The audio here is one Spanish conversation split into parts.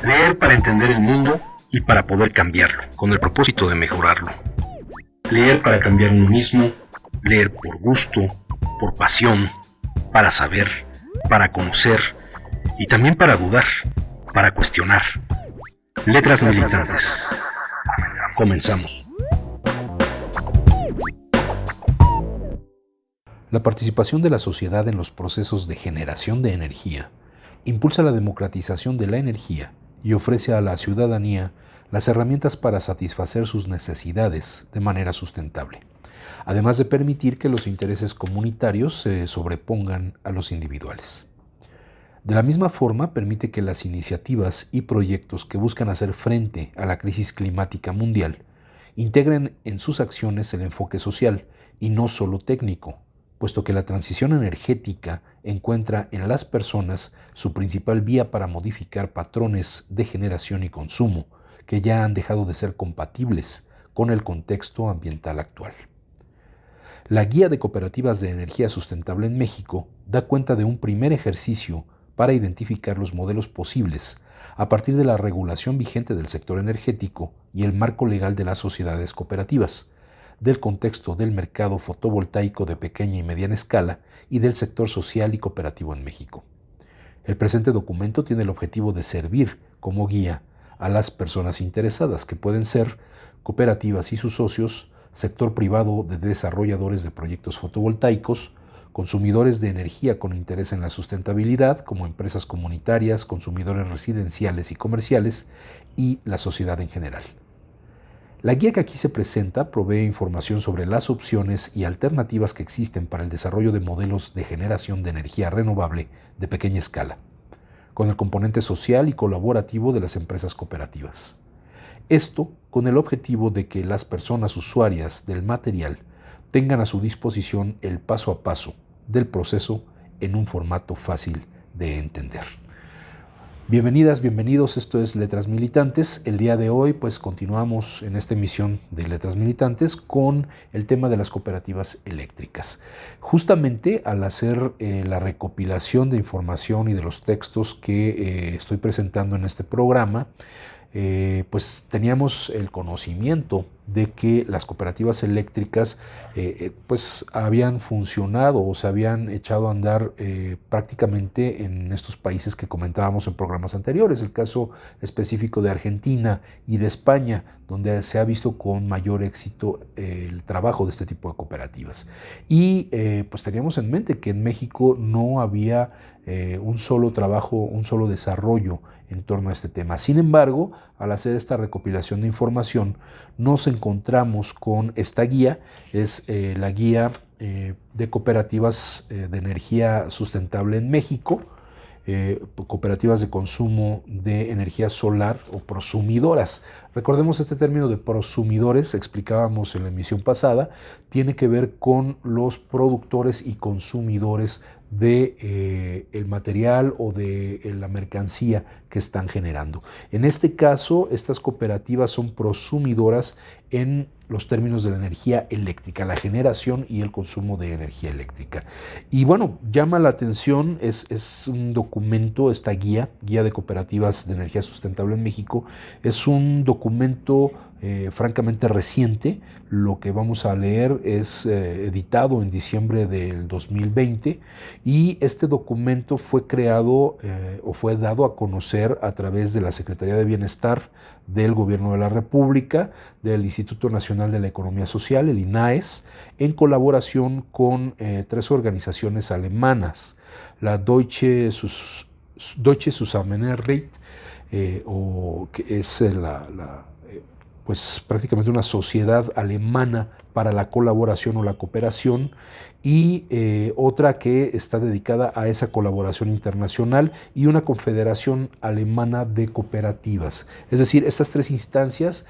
Leer para entender el mundo y para poder cambiarlo, con el propósito de mejorarlo. Leer para cambiar uno mismo, leer por gusto, por pasión, para saber, para conocer y también para dudar, para cuestionar. Letras militantes. Comenzamos. La participación de la sociedad en los procesos de generación de energía impulsa la democratización de la energía y ofrece a la ciudadanía las herramientas para satisfacer sus necesidades de manera sustentable, además de permitir que los intereses comunitarios se sobrepongan a los individuales. De la misma forma, permite que las iniciativas y proyectos que buscan hacer frente a la crisis climática mundial integren en sus acciones el enfoque social y no solo técnico, puesto que la transición energética encuentra en las personas su principal vía para modificar patrones de generación y consumo que ya han dejado de ser compatibles con el contexto ambiental actual. La Guía de Cooperativas de Energía Sustentable en México da cuenta de un primer ejercicio para identificar los modelos posibles a partir de la regulación vigente del sector energético y el marco legal de las sociedades cooperativas, del contexto del mercado fotovoltaico de pequeña y mediana escala y del sector social y cooperativo en México. El presente documento tiene el objetivo de servir como guía a las personas interesadas, que pueden ser cooperativas y sus socios, sector privado de desarrolladores de proyectos fotovoltaicos, consumidores de energía con interés en la sustentabilidad, como empresas comunitarias, consumidores residenciales y comerciales, y la sociedad en general. La guía que aquí se presenta provee información sobre las opciones y alternativas que existen para el desarrollo de modelos de generación de energía renovable de pequeña escala, con el componente social y colaborativo de las empresas cooperativas. Esto con el objetivo de que las personas usuarias del material tengan a su disposición el paso a paso del proceso en un formato fácil de entender. Bienvenidas, bienvenidos, esto es Letras Militantes. El día de hoy pues continuamos en esta emisión de Letras Militantes con el tema de las cooperativas eléctricas. Justamente al hacer la recopilación de información y de los textos que estoy presentando en este programa, pues teníamos el conocimiento de que las cooperativas eléctricas pues habían funcionado o se habían echado a andar prácticamente en estos países que comentábamos en programas anteriores, el caso específico de Argentina y de España, donde se ha visto con mayor éxito el trabajo de este tipo de cooperativas. Y pues teníamos en mente que en México no había un solo trabajo, un solo desarrollo en torno a este tema. Sin embargo, al hacer esta recopilación de información, nos encontramos con esta guía, es la guía de cooperativas de energía sustentable en México, cooperativas de consumo de energía solar o prosumidoras. Recordemos este término de prosumidores, explicábamos en la emisión pasada, tiene que ver con los productores y consumidores de el material o de la mercancía que están generando. En este caso, estas cooperativas son prosumidoras en los términos de la energía eléctrica, la generación y el consumo de energía eléctrica. Y bueno, llama la atención, es un documento, esta guía de cooperativas de energía sustentable en México, es un documento francamente reciente. Lo que vamos a leer es editado en diciembre del 2020 y este documento fue creado o fue dado a conocer a través de la Secretaría de Bienestar del Gobierno de la República, del Instituto Nacional de la Economía Social, el INAES, en colaboración con tres organizaciones alemanas, la Deutsche Zusammenarbeit, o que es pues prácticamente una sociedad alemana para la colaboración o la cooperación, y otra que está dedicada a esa colaboración internacional, y una confederación alemana de cooperativas. Es decir, estas tres instancias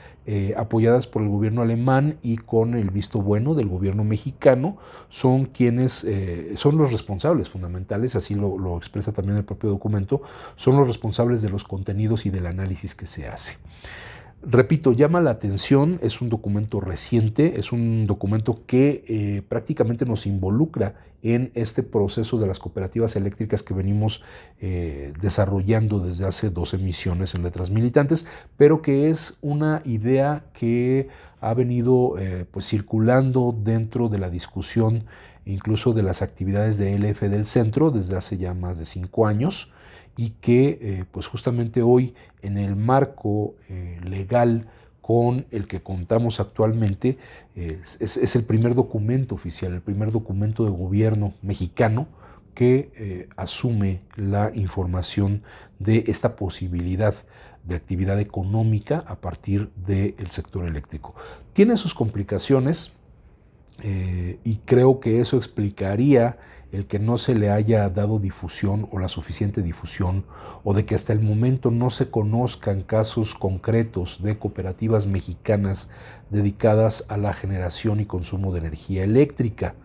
apoyadas por el gobierno alemán y con el visto bueno del gobierno mexicano son quienes son los responsables fundamentales, así lo expresa también el propio documento, son los responsables de los contenidos y del análisis que se hace. Repito, llama la atención, es un documento reciente, es un documento que prácticamente nos involucra en este proceso de las cooperativas eléctricas que venimos desarrollando desde hace 2 emisiones en Letras Militantes, pero que es una idea que ha venido pues circulando dentro de la discusión, incluso de las actividades de LF del Centro desde hace ya más de 5 años, y que pues justamente hoy en el marco legal con el que contamos actualmente es el primer documento oficial, el primer documento de gobierno mexicano que asume la información de esta posibilidad de actividad económica a partir del sector eléctrico. Tiene sus complicaciones y creo que eso explicaría el que no se le haya dado difusión o la suficiente difusión, o de que hasta el momento no se conozcan casos concretos de cooperativas mexicanas dedicadas a la generación y consumo de energía eléctrica.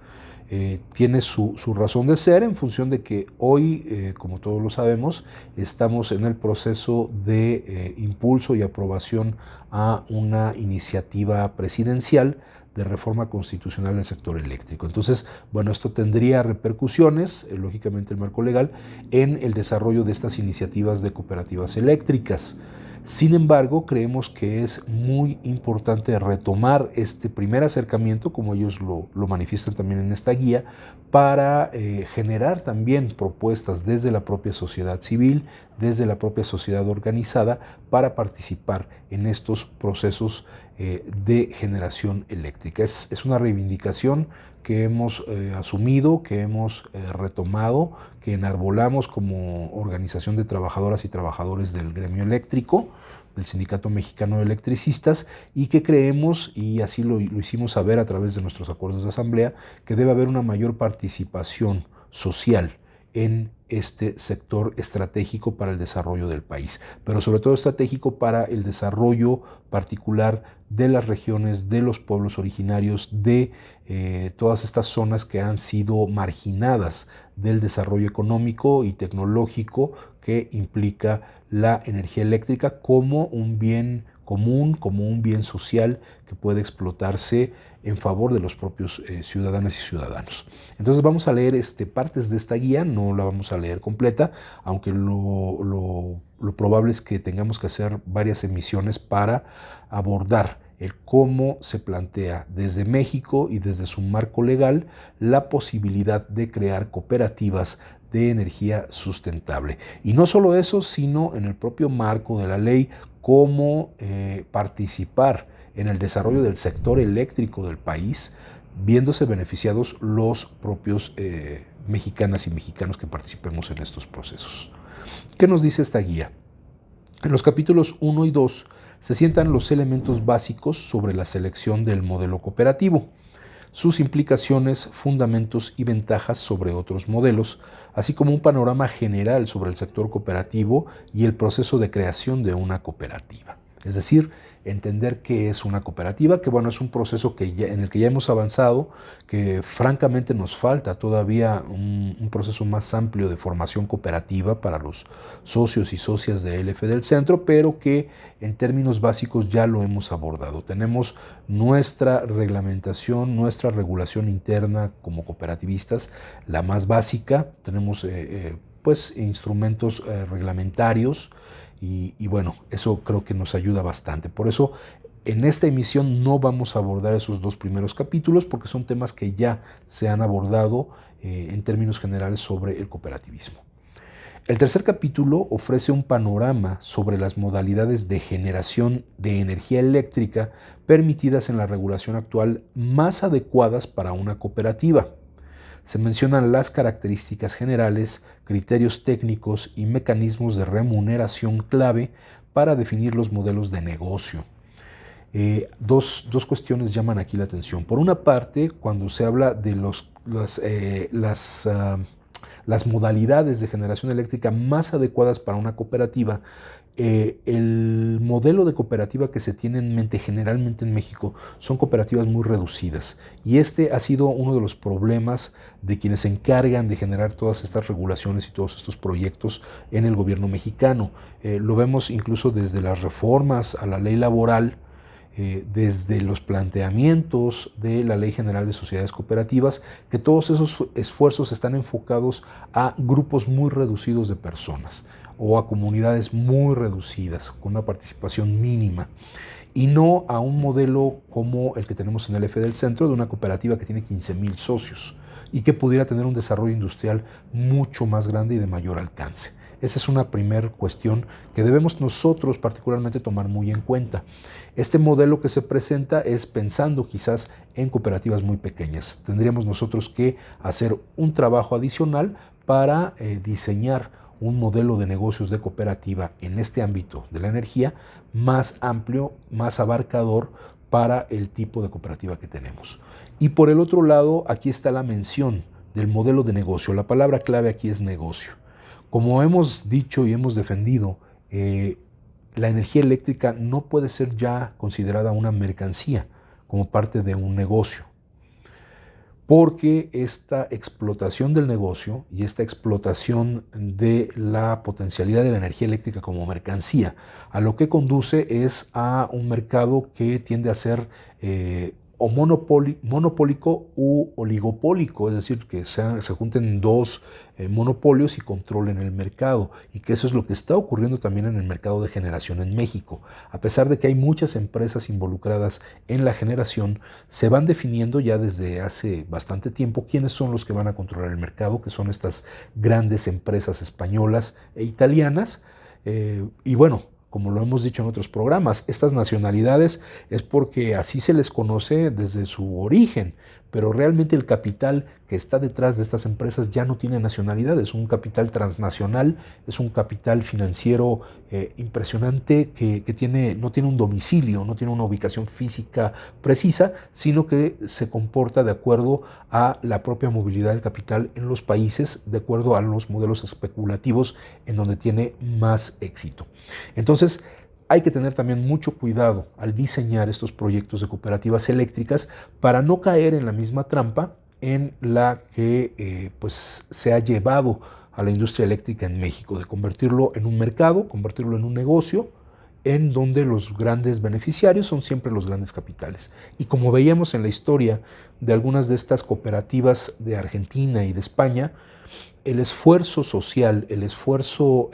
Tiene su razón de ser en función de que hoy, como todos lo sabemos, estamos en el proceso de impulso y aprobación a una iniciativa presidencial de reforma constitucional del sector eléctrico. Entonces, bueno, esto tendría repercusiones, lógicamente el marco legal, en el desarrollo de estas iniciativas de cooperativas eléctricas. Sin embargo, creemos que es muy importante retomar este primer acercamiento, como ellos lo manifiestan también en esta guía, para generar también propuestas desde la propia sociedad civil, desde la propia sociedad organizada, para participar en estos procesos de generación eléctrica. Es una reivindicación que hemos asumido, que hemos retomado, que enarbolamos como organización de trabajadoras y trabajadores del gremio eléctrico, del Sindicato Mexicano de Electricistas, y que creemos, y así lo hicimos saber a través de nuestros acuerdos de asamblea, que debe haber una mayor participación social en este sector estratégico para el desarrollo del país, pero sobre todo estratégico para el desarrollo particular de las regiones, de los pueblos originarios, de todas estas zonas que han sido marginadas del desarrollo económico y tecnológico que implica la energía eléctrica como un bien común, como un bien social que puede explotarse en favor de los propios ciudadanas y ciudadanos. Entonces vamos a leer partes de esta guía, no la vamos a leer completa, aunque lo probable es que tengamos que hacer varias emisiones para abordar el cómo se plantea desde México y desde su marco legal la posibilidad de crear cooperativas de energía sustentable. Y no solo eso, sino en el propio marco de la ley, cómo participar en el desarrollo del sector eléctrico del país, viéndose beneficiados los propios mexicanas y mexicanos que participemos en estos procesos. ¿Qué nos dice esta guía? En los capítulos 1 y 2 se sientan los elementos básicos sobre la selección del modelo cooperativo, sus implicaciones, fundamentos y ventajas sobre otros modelos, así como un panorama general sobre el sector cooperativo y el proceso de creación de una cooperativa. Es decir, entender qué es una cooperativa, que bueno, es un proceso en el que ya hemos avanzado, que francamente nos falta todavía un proceso más amplio de formación cooperativa para los socios y socias de LF del Centro, pero que en términos básicos ya lo hemos abordado. Tenemos nuestra reglamentación, nuestra regulación interna como cooperativistas, la más básica, tenemos pues instrumentos reglamentarios, y bueno, eso creo que nos ayuda bastante. Por eso, en esta emisión no vamos a abordar esos 2 primeros capítulos, porque son temas que ya se han abordado en términos generales sobre el cooperativismo. El tercer capítulo ofrece un panorama sobre las modalidades de generación de energía eléctrica permitidas en la regulación actual más adecuadas para una cooperativa. Se mencionan las características generales, criterios técnicos y mecanismos de remuneración clave para definir los modelos de negocio. Dos cuestiones llaman aquí la atención. Por una parte, cuando se habla de las las modalidades de generación eléctrica más adecuadas para una cooperativa, el modelo de cooperativa que se tiene en mente generalmente en México son cooperativas muy reducidas, y este ha sido uno de los problemas de quienes se encargan de generar todas estas regulaciones y todos estos proyectos en el gobierno mexicano. Lo vemos incluso desde las reformas a la ley laboral, desde los planteamientos de la Ley General de Sociedades Cooperativas, que todos esos esfuerzos están enfocados a grupos muy reducidos de personas o a comunidades muy reducidas, con una participación mínima, y no a un modelo como el que tenemos en el F del Centro, de una cooperativa que tiene 15,000 socios y que pudiera tener un desarrollo industrial mucho más grande y de mayor alcance. Esa es una primera cuestión que debemos nosotros particularmente tomar muy en cuenta. Este modelo que se presenta es pensando quizás en cooperativas muy pequeñas. Tendríamos nosotros que hacer un trabajo adicional para diseñar un modelo de negocios de cooperativa en este ámbito de la energía más amplio, más abarcador para el tipo de cooperativa que tenemos. Y por el otro lado, aquí está la mención del modelo de negocio. La palabra clave aquí es negocio. Como hemos dicho y hemos defendido, la energía eléctrica no puede ser ya considerada una mercancía como parte de un negocio, porque esta explotación del negocio y esta explotación de la potencialidad de la energía eléctrica como mercancía, a lo que conduce es a un mercado que tiende a ser o monopólico u oligopólico, es decir, que se junten dos monopolios y controlen el mercado, y que eso es lo que está ocurriendo también en el mercado de generación en México. A pesar de que hay muchas empresas involucradas en la generación, se van definiendo ya desde hace bastante tiempo quiénes son los que van a controlar el mercado, que son estas grandes empresas españolas e italianas, y bueno, como lo hemos dicho en otros programas, estas nacionalidades es porque así se les conoce desde su origen, pero realmente el capital que está detrás de estas empresas ya no tiene nacionalidad, es un capital transnacional, es un capital financiero impresionante que no tiene un domicilio, no tiene una ubicación física precisa, sino que se comporta de acuerdo a la propia movilidad del capital en los países, de acuerdo a los modelos especulativos en donde tiene más éxito. Entonces, hay que tener también mucho cuidado al diseñar estos proyectos de cooperativas eléctricas para no caer en la misma trampa en la que pues se ha llevado a la industria eléctrica en México, de convertirlo en un mercado, convertirlo en un negocio, en donde los grandes beneficiarios son siempre los grandes capitales. Y como veíamos en la historia de algunas de estas cooperativas de Argentina y de España, el esfuerzo social, el esfuerzo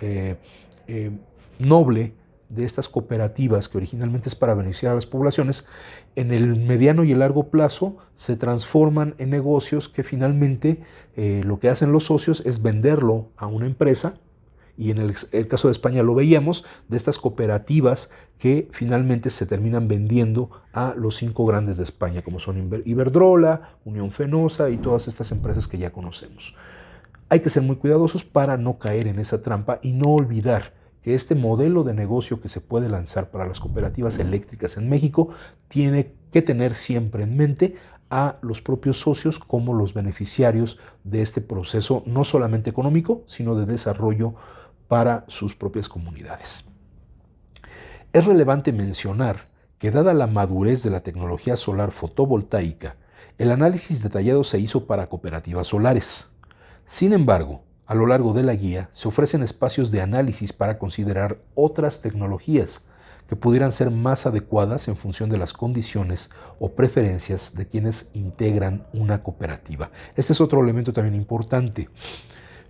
noble de estas cooperativas, que originalmente es para beneficiar a las poblaciones, en el mediano y el largo plazo se transforman en negocios que finalmente lo que hacen los socios es venderlo a una empresa, y en el caso de España lo veíamos, de estas cooperativas que finalmente se terminan vendiendo a los 5 grandes de España, como son Iberdrola, Unión Fenosa y todas estas empresas que ya conocemos. Hay que ser muy cuidadosos para no caer en esa trampa y no olvidar que este modelo de negocio que se puede lanzar para las cooperativas eléctricas en México tiene que tener siempre en mente a los propios socios como los beneficiarios de este proceso, no solamente económico, sino de desarrollo para sus propias comunidades. Es relevante mencionar que, dada la madurez de la tecnología solar fotovoltaica, el análisis detallado se hizo para cooperativas solares. Sin embargo, a lo largo de la guía se ofrecen espacios de análisis para considerar otras tecnologías que pudieran ser más adecuadas en función de las condiciones o preferencias de quienes integran una cooperativa. Este es otro elemento también importante.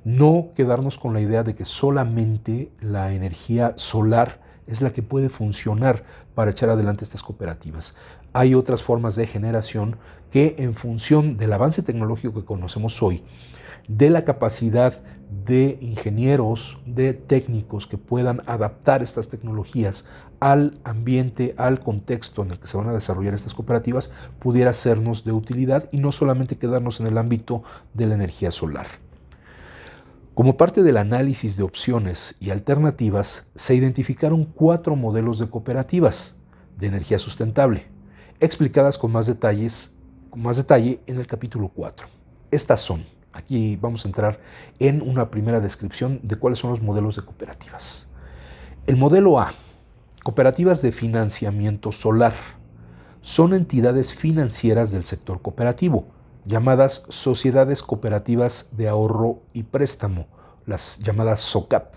No quedarnos con la idea de que solamente la energía solar es la que puede funcionar para echar adelante estas cooperativas. Hay otras formas de generación que, en función del avance tecnológico que conocemos hoy, de la capacidad de ingenieros, de técnicos que puedan adaptar estas tecnologías al ambiente, al contexto en el que se van a desarrollar estas cooperativas, pudiera sernos de utilidad y no solamente quedarnos en el ámbito de la energía solar. Como parte del análisis de opciones y alternativas, se identificaron 4 modelos de cooperativas de energía sustentable, explicadas con más detalle en el capítulo 4. Estas son: Aquí vamos a entrar en una primera descripción de cuáles son los modelos de cooperativas. El modelo A, cooperativas de financiamiento solar, son entidades financieras del sector cooperativo, llamadas sociedades cooperativas de ahorro y préstamo, las llamadas SOCAP,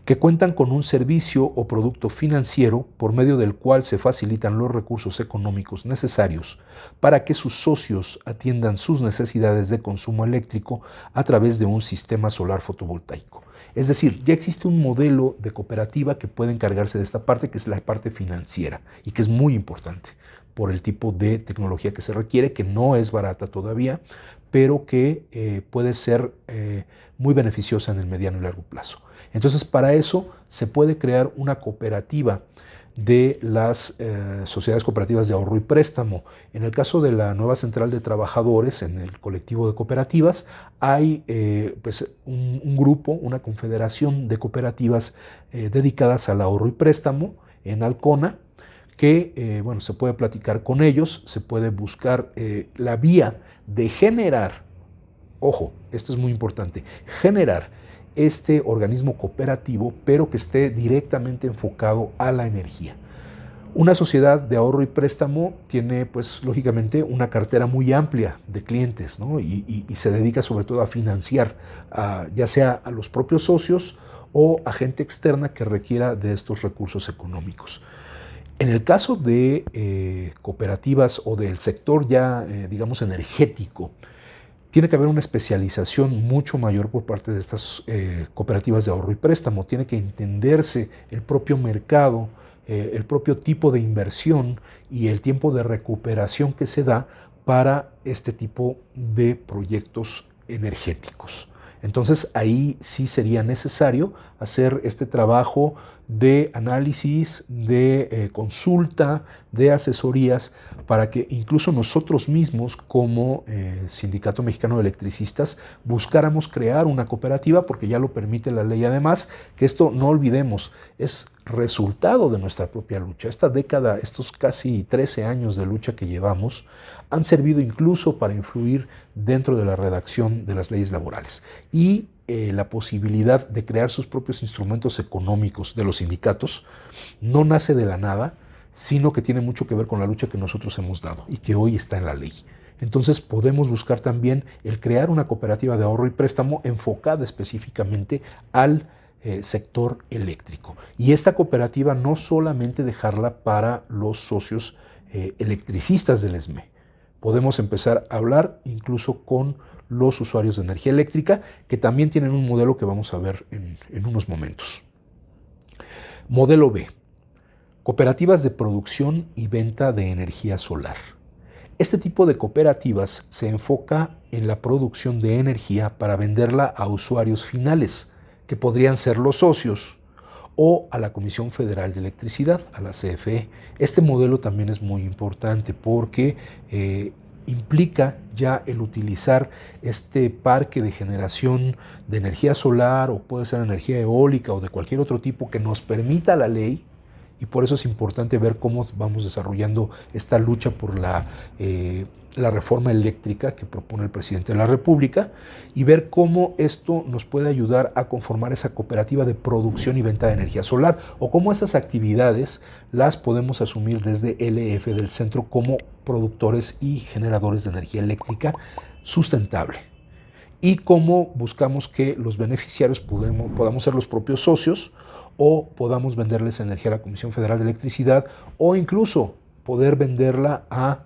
que cuentan con un servicio o producto financiero por medio del cual se facilitan los recursos económicos necesarios para que sus socios atiendan sus necesidades de consumo eléctrico a través de un sistema solar fotovoltaico. Es decir, ya existe un modelo de cooperativa que puede encargarse de esta parte, que es la parte financiera, y que es muy importante por el tipo de tecnología que se requiere, que no es barata todavía, pero que puede ser muy beneficiosa en el mediano y largo plazo. Entonces, para eso se puede crear una cooperativa de las sociedades cooperativas de ahorro y préstamo. En el caso de la nueva central de trabajadores, en el colectivo de cooperativas, hay un grupo, una confederación de cooperativas dedicadas al ahorro y préstamo en Alcona, que se puede platicar con ellos, se puede buscar la vía de generar, ojo, esto es muy importante, generar este organismo cooperativo, pero que esté directamente enfocado a la energía. Una sociedad de ahorro y préstamo tiene, pues, lógicamente, una cartera muy amplia de clientes, ¿no? y se dedica sobre todo a financiar, ya sea a los propios socios o a gente externa que requiera de estos recursos económicos. En el caso de cooperativas o del sector ya, digamos, energético, tiene que haber una especialización mucho mayor por parte de estas cooperativas de ahorro y préstamo. Tiene que entenderse el propio mercado, el propio tipo de inversión y el tiempo de recuperación que se da para este tipo de proyectos energéticos. Entonces ahí sí sería necesario hacer este trabajo de análisis, de consulta, de asesorías, para que incluso nosotros mismos como Sindicato Mexicano de Electricistas buscáramos crear una cooperativa, porque ya lo permite la ley. Además, que esto no olvidemos, es resultado de nuestra propia lucha. Esta década, estos casi 13 años de lucha que llevamos, han servido incluso para influir dentro de la redacción de las leyes laborales. Y la posibilidad de crear sus propios instrumentos económicos de los sindicatos no nace de la nada, sino que tiene mucho que ver con la lucha que nosotros hemos dado y que hoy está en la ley. Entonces podemos buscar también el crear una cooperativa de ahorro y préstamo enfocada específicamente al sector eléctrico. Y esta cooperativa no solamente dejarla para los socios electricistas del ESME. Podemos empezar a hablar incluso con los usuarios de energía eléctrica, que también tienen un modelo que vamos a ver en unos momentos. Modelo B, cooperativas de producción y venta de energía solar. Este tipo de cooperativas se enfoca en la producción de energía para venderla a usuarios finales, que podrían ser los socios o a la Comisión Federal de Electricidad, a la CFE. Este modelo también es muy importante porque implica ya el utilizar este parque de generación de energía solar, o puede ser energía eólica o de cualquier otro tipo que nos permita la ley. Y por eso es importante ver cómo vamos desarrollando esta lucha por la reforma eléctrica que propone el presidente de la República, y ver cómo esto nos puede ayudar a conformar esa cooperativa de producción y venta de energía solar, o cómo esas actividades las podemos asumir desde LF del centro como productores y generadores de energía eléctrica sustentable. Y cómo buscamos que los beneficiarios podamos ser los propios socios, o podamos venderles energía a la Comisión Federal de Electricidad, o incluso poder venderla a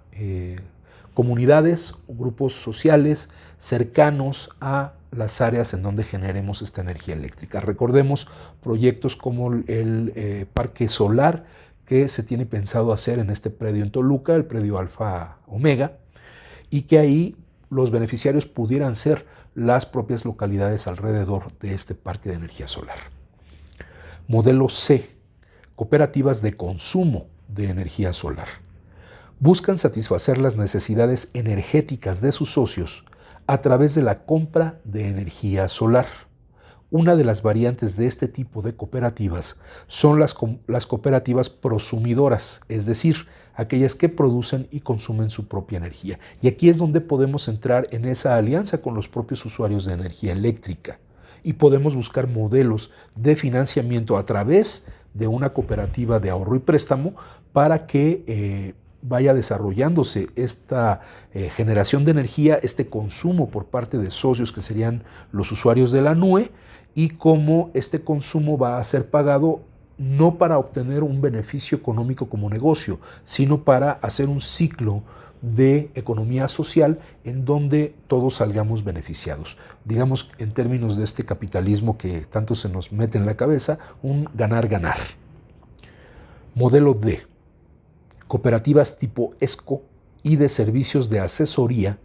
comunidades o grupos sociales cercanos a las áreas en donde generemos esta energía eléctrica. Recordemos proyectos como el parque solar que se tiene pensado hacer en este predio en Toluca, el predio Alfa Omega, y que ahí los beneficiarios pudieran ser las propias localidades alrededor de este parque de energía solar. Modelo C, cooperativas de consumo de energía solar. Buscan satisfacer las necesidades energéticas de sus socios a través de la compra de energía solar. Una de las variantes de este tipo de cooperativas son las cooperativas prosumidoras, es decir, aquellas que producen y consumen su propia energía. Y aquí es donde podemos entrar en esa alianza con los propios usuarios de energía eléctrica y podemos buscar modelos de financiamiento a través de una cooperativa de ahorro y préstamo para que vaya desarrollándose esta generación de energía, este consumo por parte de socios que serían los usuarios de la NUE, y cómo este consumo va a ser pagado no para obtener un beneficio económico como negocio, sino para hacer un ciclo de economía social en donde todos salgamos beneficiados. Digamos, en términos de este capitalismo que tanto se nos mete en la cabeza, un ganar-ganar. Modelo D. Cooperativas tipo ESCO y de servicios de asesoría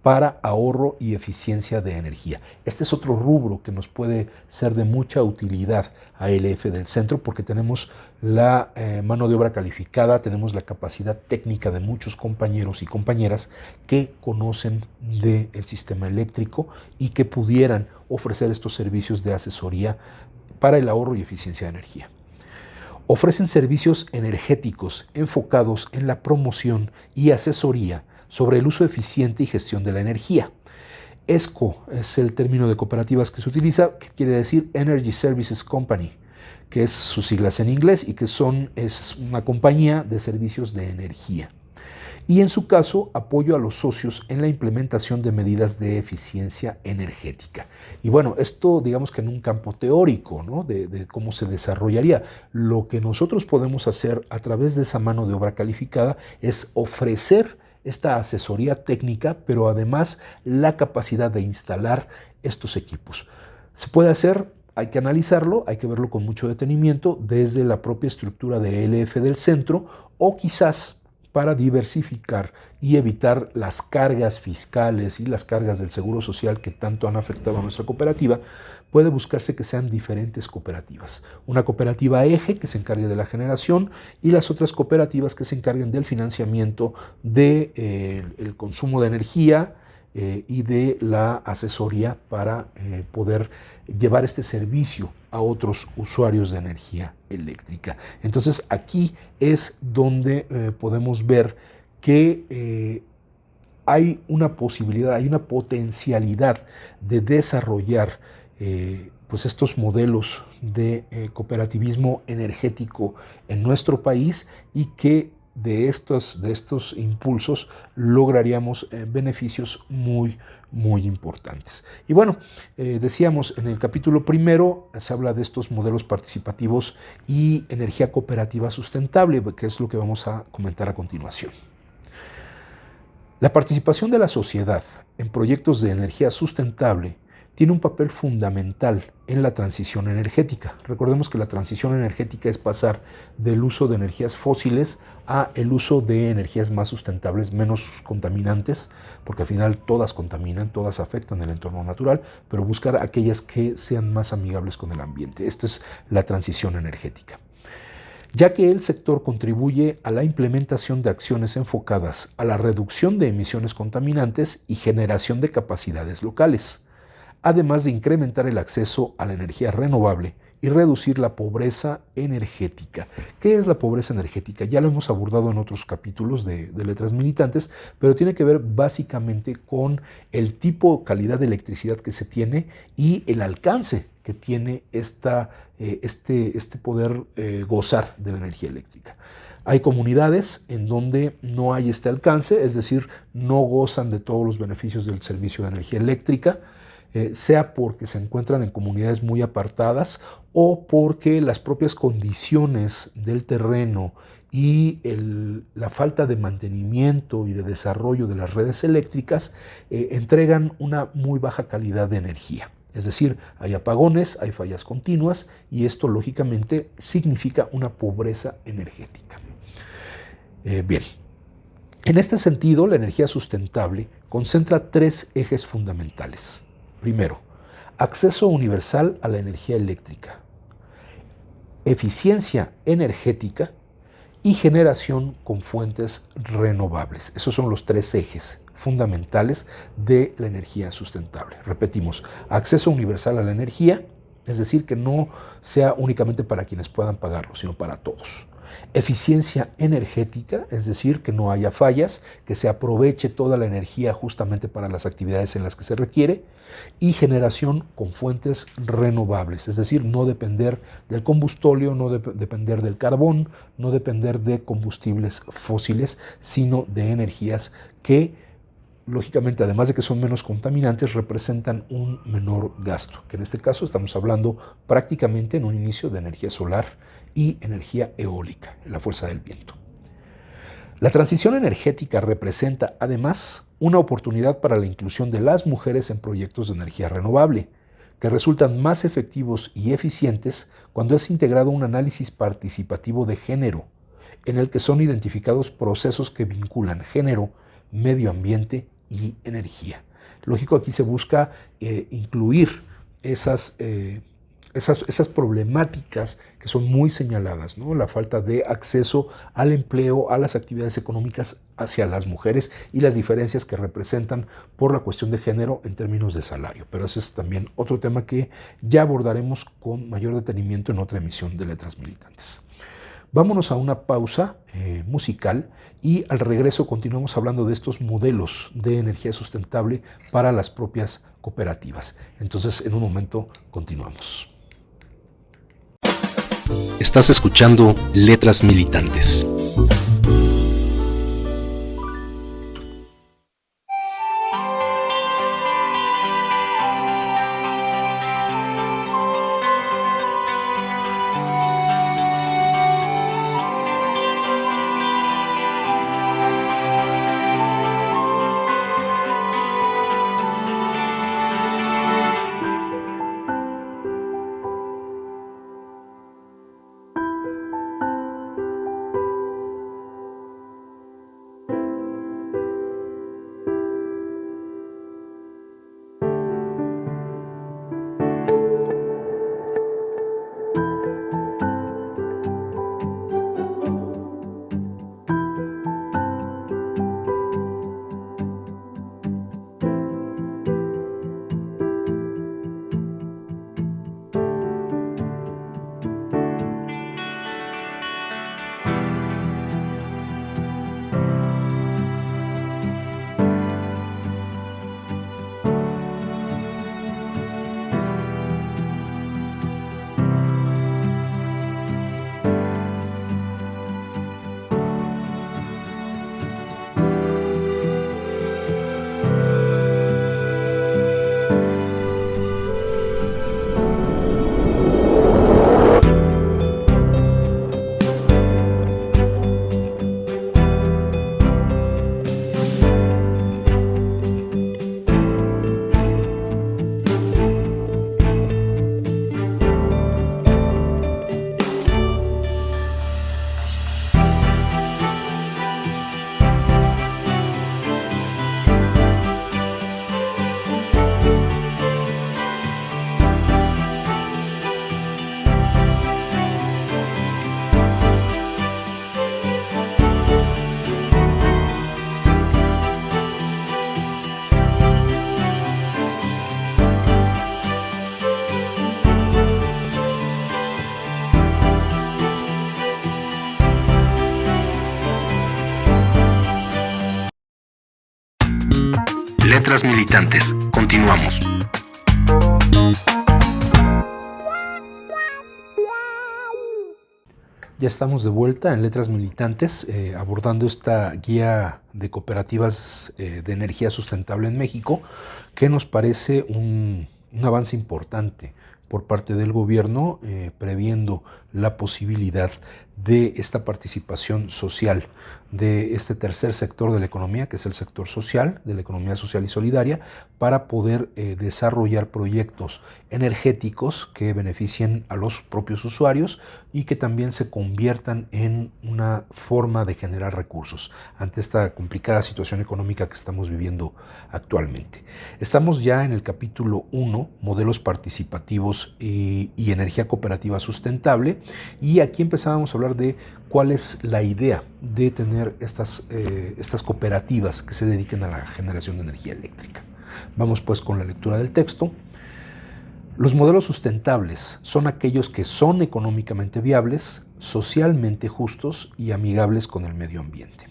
para ahorro y eficiencia de energía. Este es otro rubro que nos puede ser de mucha utilidad a LF del Centro porque tenemos la mano de obra calificada, tenemos la capacidad técnica de muchos compañeros y compañeras que conocen del sistema eléctrico y que pudieran ofrecer estos servicios de asesoría para el ahorro y eficiencia de energía. Ofrecen servicios energéticos enfocados en la promoción y asesoría sobre el uso eficiente y gestión de la energía. ESCO es el término de cooperativas que se utiliza, que quiere decir Energy Services Company, que es sus siglas en inglés y que es una compañía de servicios de energía. Y en su caso, apoyo a los socios en la implementación de medidas de eficiencia energética. Y bueno, esto digamos que en un campo teórico, ¿no? de cómo se desarrollaría. Lo que nosotros podemos hacer a través de esa mano de obra calificada es ofrecer esta asesoría técnica, pero además la capacidad de instalar estos equipos. Se puede hacer, hay que analizarlo, hay que verlo con mucho detenimiento desde la propia estructura de LF del Centro o quizás para diversificar y evitar las cargas fiscales y las cargas del Seguro Social que tanto han afectado a nuestra cooperativa, puede buscarse que sean diferentes cooperativas. Una cooperativa eje que se encargue de la generación y las otras cooperativas que se encarguen del financiamiento del consumo de energía y de la asesoría para poder llevar este servicio a otros usuarios de energía eléctrica. Entonces aquí es donde podemos ver que hay una posibilidad, hay una potencialidad de desarrollar pues estos modelos de cooperativismo energético en nuestro país y que de estos impulsos lograríamos beneficios muy importantes. Y bueno, decíamos en el capítulo primero se habla de estos modelos participativos y energía cooperativa sustentable, que es lo que vamos a comentar a continuación. La participación de la sociedad en proyectos de energía sustentable tiene un papel fundamental en la transición energética. Recordemos que la transición energética es pasar del uso de energías fósiles a el uso de energías más sustentables, menos contaminantes, porque al final todas contaminan, todas afectan el entorno natural, pero buscar aquellas que sean más amigables con el ambiente. Esto es la transición energética. Ya que el sector contribuye a la implementación de acciones enfocadas a la reducción de emisiones contaminantes y generación de capacidades locales, además de incrementar el acceso a la energía renovable y reducir la pobreza energética. ¿Qué es la pobreza energética? Ya lo hemos abordado en otros capítulos de Letras Militantes, pero tiene que ver básicamente con el tipo, calidad de electricidad que se tiene y el alcance que tiene este poder gozar de la energía eléctrica. Hay comunidades en donde no hay este alcance, es decir, no gozan de todos los beneficios del servicio de energía eléctrica, sea porque se encuentran en comunidades muy apartadas o porque las propias condiciones del terreno y la falta de mantenimiento y de desarrollo de las redes eléctricas entregan una muy baja calidad de energía. Es decir, hay apagones, hay fallas continuas y esto lógicamente significa una pobreza energética. Bien, en este sentido, la energía sustentable concentra tres ejes fundamentales. Primero, acceso universal a la energía eléctrica, eficiencia energética y generación con fuentes renovables. Esos son los tres ejes fundamentales de la energía sustentable. Repetimos, acceso universal a la energía, es decir, que no sea únicamente para quienes puedan pagarlo, sino para todos. Eficiencia energética, es decir, que no haya fallas, que se aproveche toda la energía justamente para las actividades en las que se requiere, y generación con fuentes renovables, es decir, no depender del combustóleo, no depender del carbón, no depender de combustibles fósiles, sino de energías que, lógicamente, además de que son menos contaminantes, representan un menor gasto, que en este caso estamos hablando prácticamente en un inicio de energía solar y energía eólica, la fuerza del viento. La transición energética representa, además, una oportunidad para la inclusión de las mujeres en proyectos de energía renovable, que resultan más efectivos y eficientes cuando es integrado un análisis participativo de género, en el que son identificados procesos que vinculan género, medio ambiente y energía. Lógico, aquí se busca incluir esas problemáticas que son muy señaladas, ¿no? La falta de acceso al empleo, a las actividades económicas hacia las mujeres y las diferencias que representan por la cuestión de género en términos de salario. Pero ese es también otro tema que ya abordaremos con mayor detenimiento en otra emisión de Letras Militantes. Vámonos a una pausa musical y al regreso continuamos hablando de estos modelos de energía sustentable para las propias cooperativas. Entonces, en un momento continuamos. Estás escuchando Letras Militantes. Letras Militantes. Continuamos. Ya estamos de vuelta en Letras Militantes, abordando esta guía de cooperativas de energía sustentable en México, que nos parece un avance importante por parte del gobierno, previendo la posibilidad de esta participación social de este tercer sector de la economía, que es el sector social, de la economía social y solidaria, para poder desarrollar proyectos energéticos que beneficien a los propios usuarios y que también se conviertan en una forma de generar recursos ante esta complicada situación económica que estamos viviendo actualmente. Estamos ya en el capítulo 1, modelos participativos y energía cooperativa sustentable, y aquí empezábamos a hablar de cuál es la idea de tener estas cooperativas que se dediquen a la generación de energía eléctrica. Vamos pues con la lectura del texto. Los modelos sustentables son aquellos que son económicamente viables, socialmente justos y amigables con el medio ambiente.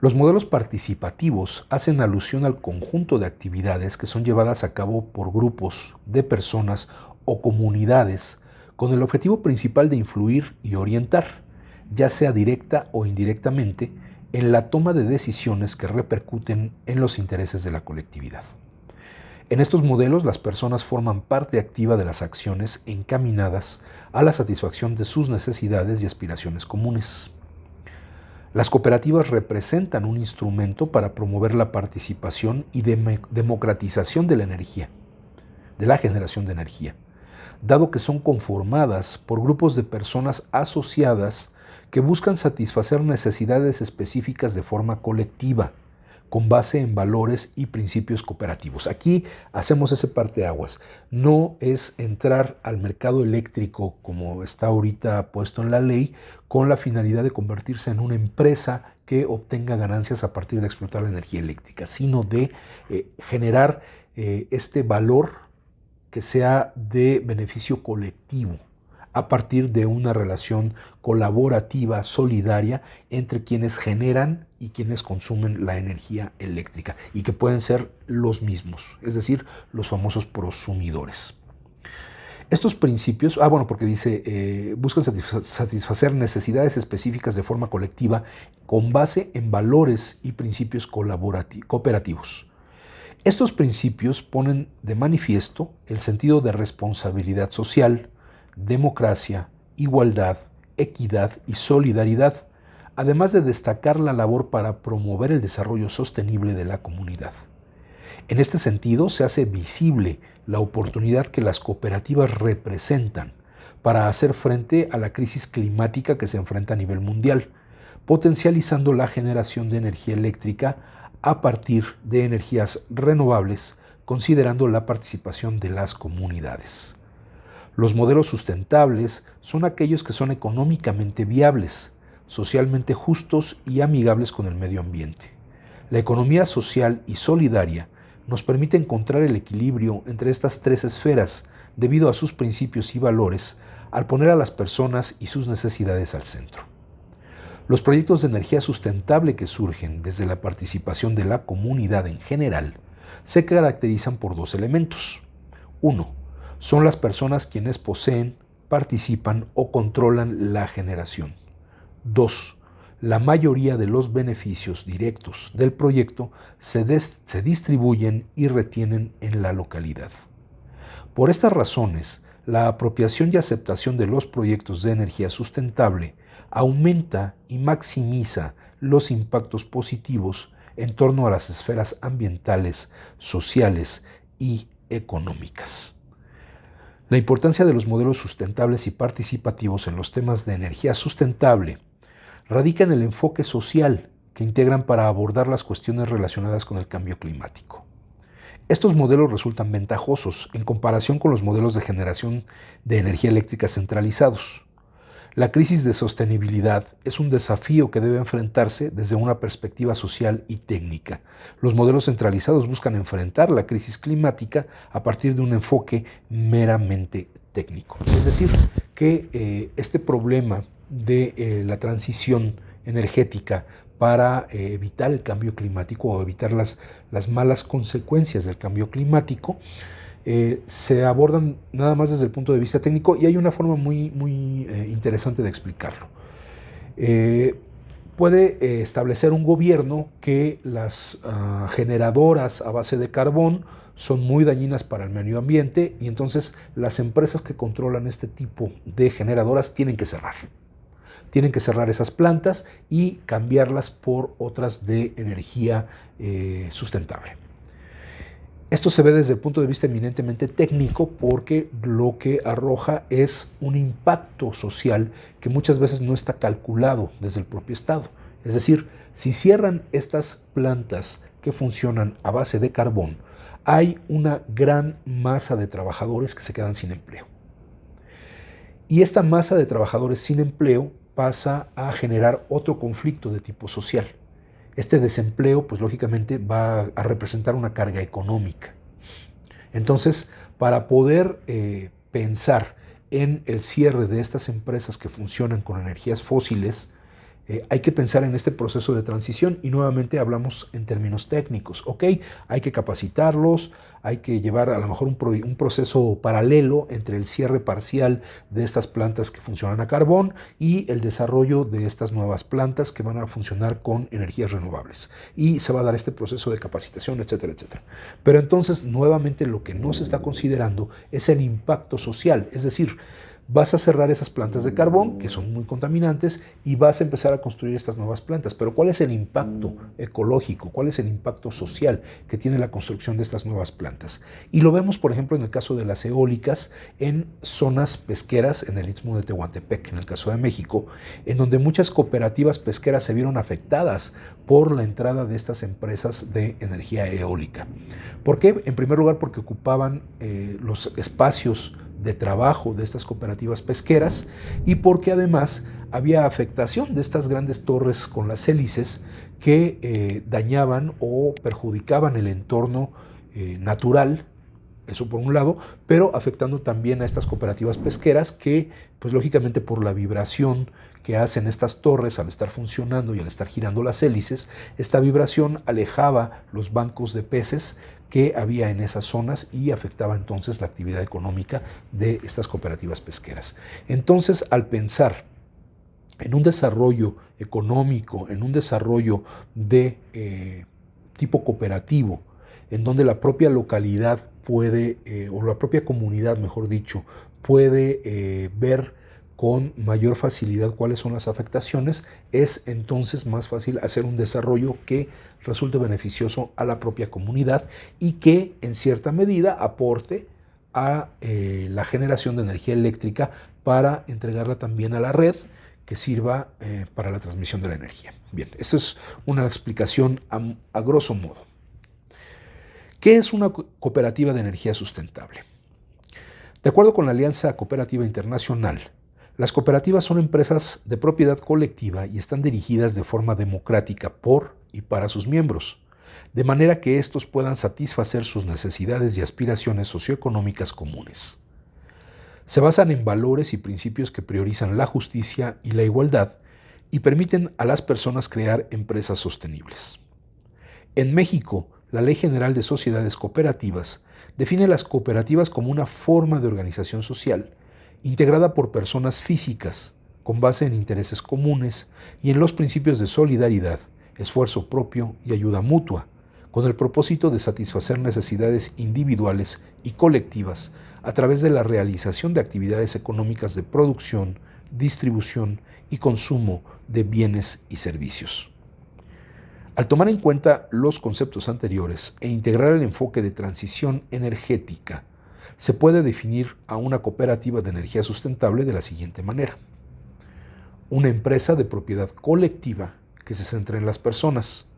Los modelos participativos hacen alusión al conjunto de actividades que son llevadas a cabo por grupos de personas o comunidades con el objetivo principal de influir y orientar, ya sea directa o indirectamente, en la toma de decisiones que repercuten en los intereses de la colectividad. En estos modelos, las personas forman parte activa de las acciones encaminadas a la satisfacción de sus necesidades y aspiraciones comunes. Las cooperativas representan un instrumento para promover la participación y democratización de la energía, de la generación de energía, dado que son conformadas por grupos de personas asociadas que buscan satisfacer necesidades específicas de forma colectiva, con base en valores y principios cooperativos. Aquí hacemos ese parteaguas. No es entrar al mercado eléctrico como está ahorita puesto en la ley con la finalidad de convertirse en una empresa que obtenga ganancias a partir de explotar la energía eléctrica, sino de generar este valor que sea de beneficio colectivo a partir de una relación colaborativa, solidaria, entre quienes generan y quienes consumen la energía eléctrica, y que pueden ser los mismos, es decir, los famosos prosumidores. Estos principios, porque dice, buscan satisfacer necesidades específicas de forma colectiva con base en valores y principios cooperativos. Estos principios ponen de manifiesto el sentido de responsabilidad social, democracia, igualdad, equidad y solidaridad, además de destacar la labor para promover el desarrollo sostenible de la comunidad. En este sentido, se hace visible la oportunidad que las cooperativas representan para hacer frente a la crisis climática que se enfrenta a nivel mundial, potencializando la generación de energía eléctrica a partir de energías renovables, considerando la participación de las comunidades. Los modelos sustentables son aquellos que son económicamente viables, socialmente justos y amigables con el medio ambiente. La economía social y solidaria nos permite encontrar el equilibrio entre estas tres esferas debido a sus principios y valores al poner a las personas y sus necesidades al centro. Los proyectos de energía sustentable que surgen desde la participación de la comunidad en general se caracterizan por dos elementos. 1. Son las personas quienes poseen, participan o controlan la generación. 2. La mayoría de los beneficios directos del proyecto se distribuyen y retienen en la localidad. Por estas razones, la apropiación y aceptación de los proyectos de energía sustentable aumenta y maximiza los impactos positivos en torno a las esferas ambientales, sociales y económicas. La importancia de los modelos sustentables y participativos en los temas de energía sustentable radica en el enfoque social que integran para abordar las cuestiones relacionadas con el cambio climático. Estos modelos resultan ventajosos en comparación con los modelos de generación de energía eléctrica centralizados. La crisis de sostenibilidad es un desafío que debe enfrentarse desde una perspectiva social y técnica. Los modelos centralizados buscan enfrentar la crisis climática a partir de un enfoque meramente técnico. Es decir, que este problema de la transición energética para evitar el cambio climático o evitar las malas consecuencias del cambio climático se abordan nada más desde el punto de vista técnico, y hay una forma muy interesante de explicarlo. Puede establecer un gobierno que las generadoras a base de carbón son muy dañinas para el medio ambiente, y entonces las empresas que controlan este tipo de generadoras tienen que cerrar. Tienen que cerrar esas plantas y cambiarlas por otras de energía sustentable. Esto se ve desde el punto de vista eminentemente técnico, porque lo que arroja es un impacto social que muchas veces no está calculado desde el propio Estado. Es decir, si cierran estas plantas que funcionan a base de carbón, hay una gran masa de trabajadores que se quedan sin empleo. Y esta masa de trabajadores sin empleo pasa a generar otro conflicto de tipo social. Este desempleo, pues lógicamente va a representar una carga económica. Entonces, para poder pensar en el cierre de estas empresas que funcionan con energías fósiles, hay que pensar en este proceso de transición y nuevamente hablamos en términos técnicos. Ok, hay que capacitarlos, hay que llevar a lo mejor un proceso paralelo entre el cierre parcial de estas plantas que funcionan a carbón y el desarrollo de estas nuevas plantas que van a funcionar con energías renovables. Y se va a dar este proceso de capacitación, etcétera, etcétera. Pero entonces, nuevamente, lo que no se está considerando es el impacto social, es decir, vas a cerrar esas plantas de carbón, que son muy contaminantes, y vas a empezar a construir estas nuevas plantas. Pero ¿cuál es el impacto ecológico? ¿Cuál es el impacto social que tiene la construcción de estas nuevas plantas? Y lo vemos, por ejemplo, en el caso de las eólicas en zonas pesqueras en el Istmo de Tehuantepec, en el caso de México, en donde muchas cooperativas pesqueras se vieron afectadas por la entrada de estas empresas de energía eólica. ¿Por qué? En primer lugar, porque ocupaban los espacios de trabajo de estas cooperativas pesqueras y porque además había afectación de estas grandes torres con las hélices que dañaban o perjudicaban el entorno natural, eso por un lado, pero afectando también a estas cooperativas pesqueras que, pues lógicamente por la vibración que hacen estas torres al estar funcionando y al estar girando las hélices, esta vibración alejaba los bancos de peces que había en esas zonas y afectaba entonces la actividad económica de estas cooperativas pesqueras. Entonces, al pensar en un desarrollo económico, en un desarrollo de tipo cooperativo, en donde la propia localidad puede, o la propia comunidad, mejor dicho, puede ver con mayor facilidad cuáles son las afectaciones, es entonces más fácil hacer un desarrollo que resulte beneficioso a la propia comunidad y que en cierta medida aporte a la generación de energía eléctrica para entregarla también a la red que sirva para la transmisión de la energía. Bien, esto es una explicación a grosso modo. ¿Qué es una cooperativa de energía sustentable? De acuerdo con la Alianza Cooperativa Internacional, las cooperativas son empresas de propiedad colectiva y están dirigidas de forma democrática por y para sus miembros, de manera que estos puedan satisfacer sus necesidades y aspiraciones socioeconómicas comunes. Se basan en valores y principios que priorizan la justicia y la igualdad y permiten a las personas crear empresas sostenibles. En México, la Ley General de Sociedades Cooperativas define las cooperativas como una forma de organización social integrada por personas físicas, con base en intereses comunes y en los principios de solidaridad, esfuerzo propio y ayuda mutua, con el propósito de satisfacer necesidades individuales y colectivas a través de la realización de actividades económicas de producción, distribución y consumo de bienes y servicios. Al tomar en cuenta los conceptos anteriores e integrar el enfoque de transición energética, se puede definir a una cooperativa de energía sustentable de la siguiente manera. Una empresa de propiedad colectiva que se centra en las personas,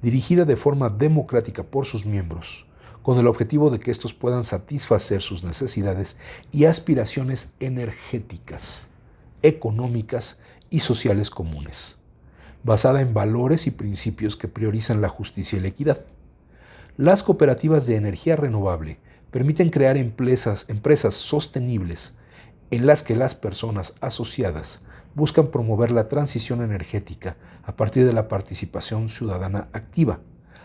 dirigida de forma democrática por sus miembros, con el objetivo de que estos puedan satisfacer sus necesidades y aspiraciones energéticas, económicas y sociales comunes, basada en valores y principios que priorizan la justicia y la equidad. Las cooperativas de energía renovable permiten crear empresas sostenibles en las que las personas asociadas buscan promover la transición energética a partir de la participación ciudadana activa,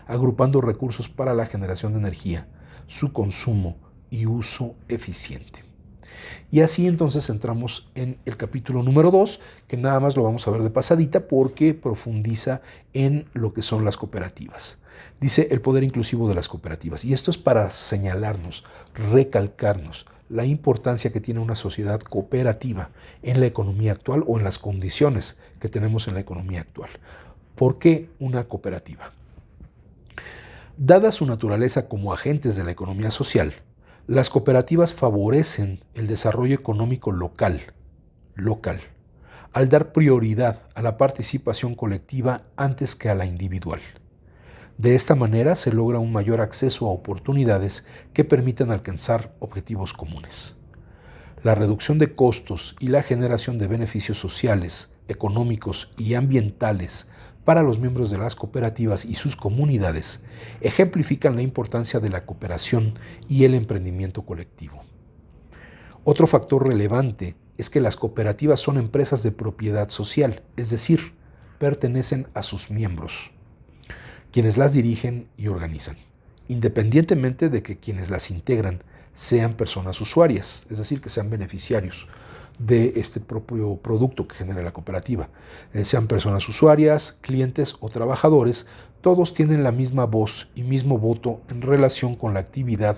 agrupando recursos para la generación de energía, su consumo y uso eficiente. Y así entonces entramos en el capítulo número 2, que nada más lo vamos a ver de pasadita porque profundiza en lo que son las cooperativas. Dice el poder inclusivo de las cooperativas. Y esto es para señalarnos, recalcarnos la importancia que tiene una sociedad cooperativa en la economía actual o en las condiciones que tenemos en la economía actual. ¿Por qué una cooperativa? Dada su naturaleza como agentes de la economía social, las cooperativas favorecen el desarrollo económico local, al dar prioridad a la participación colectiva antes que a la individual. De esta manera se logra un mayor acceso a oportunidades que permitan alcanzar objetivos comunes. La reducción de costos y la generación de beneficios sociales, económicos y ambientales para los miembros de las cooperativas y sus comunidades ejemplifican la importancia de la cooperación y el emprendimiento colectivo. Otro factor relevante es que las cooperativas son empresas de propiedad social, es decir, pertenecen a sus miembros, quienes las dirigen y organizan, independientemente de que quienes las integran sean personas usuarias, es decir, que sean beneficiarios de este propio producto que genera la cooperativa. Sean personas usuarias, clientes o trabajadores, todos tienen la misma voz y mismo voto en relación con la actividad